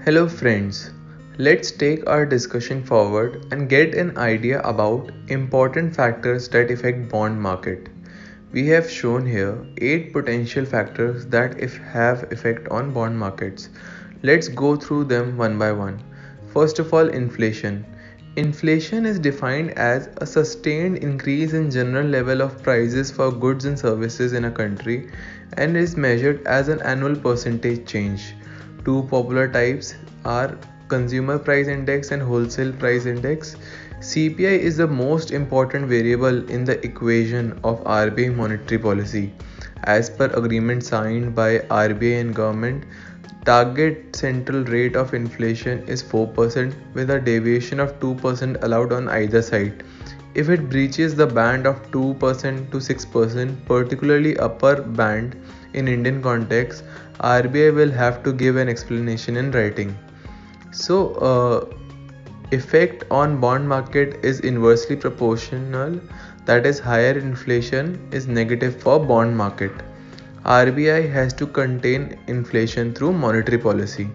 Hello friends, let's take our discussion forward and get an idea about important factors that affect bond market. We have shown here 8 potential factors that have effect on bond markets. Let's go through them one by one. First of all, inflation. Inflation is defined as a sustained increase in general level of prices for goods and services in a country and is measured as an annual percentage change. Two popular types are consumer price index and wholesale price index. CPI is the most important variable in the equation of RBI monetary policy. As per agreement signed by RBI and government, target central rate of inflation is 4% with a deviation of 2% allowed on either side. If it breaches the band of 2% to 6%, particularly upper band in Indian context, RBI will have to give an explanation in writing. So, effect on bond market is inversely proportional, that is higher inflation is negative for bond market. RBI has to contain inflation through monetary policy.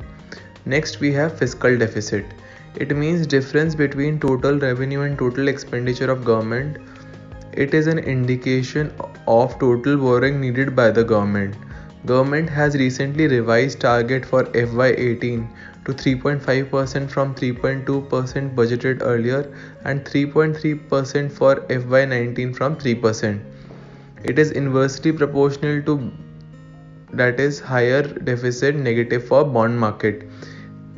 Next we have fiscal deficit. It means difference between total revenue and total expenditure of government. It is an indication of total borrowing needed by the government. Government has recently revised target for FY18 to 3.5% from 3.2% budgeted earlier and 3.3% for FY19 from 3%. It is inversely proportional to, that is higher deficit negative for bond market.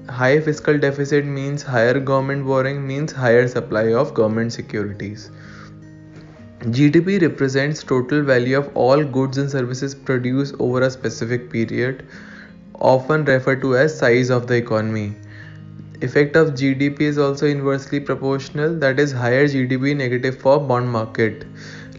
High fiscal deficit means higher government borrowing means higher supply of government securities. GDP represents total value of all goods and services produced over a specific period, often referred to as size of the economy. Effect of GDP is also inversely proportional, that is higher GDP negative for bond market.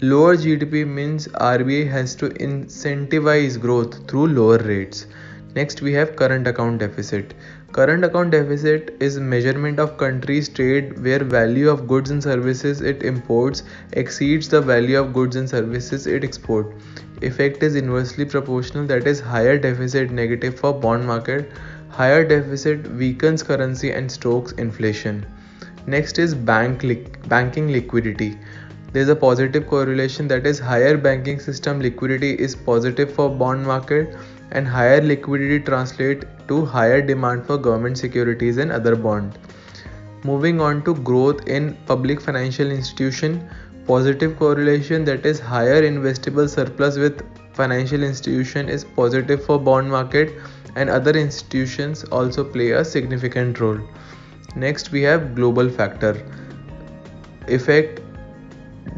Lower GDP means RBI has to incentivize growth through lower rates. Next we have current account deficit. Current account deficit is measurement of country's trade where value of goods and services it imports exceeds the value of goods and services it exports. Effect is inversely proportional, that is higher deficit negative for bond market. Higher deficit weakens currency and stokes inflation. Next is banking liquidity. There is a positive correlation, that is higher banking system liquidity is positive for bond market and higher liquidity translate to higher demand for government securities and other bonds. Moving on to growth in public financial institution, positive correlation, that is higher investable surplus with financial institution is positive for bond market and other institutions also play a significant role. Next we have global factor. Effect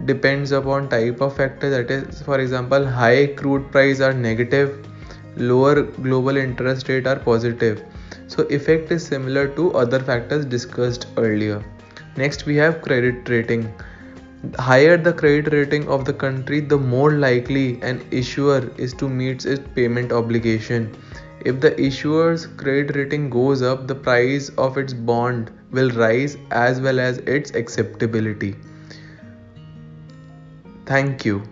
depends upon type of factor, that is for example high crude price are negative, lower global interest rate are positive. So effect is similar to other factors discussed earlier. Next we have credit rating. Higher the credit rating of the country, the more likely an issuer is to meet its payment obligation. If the issuer's credit rating goes up, the price of its bond will rise as well as its acceptability. Thank you.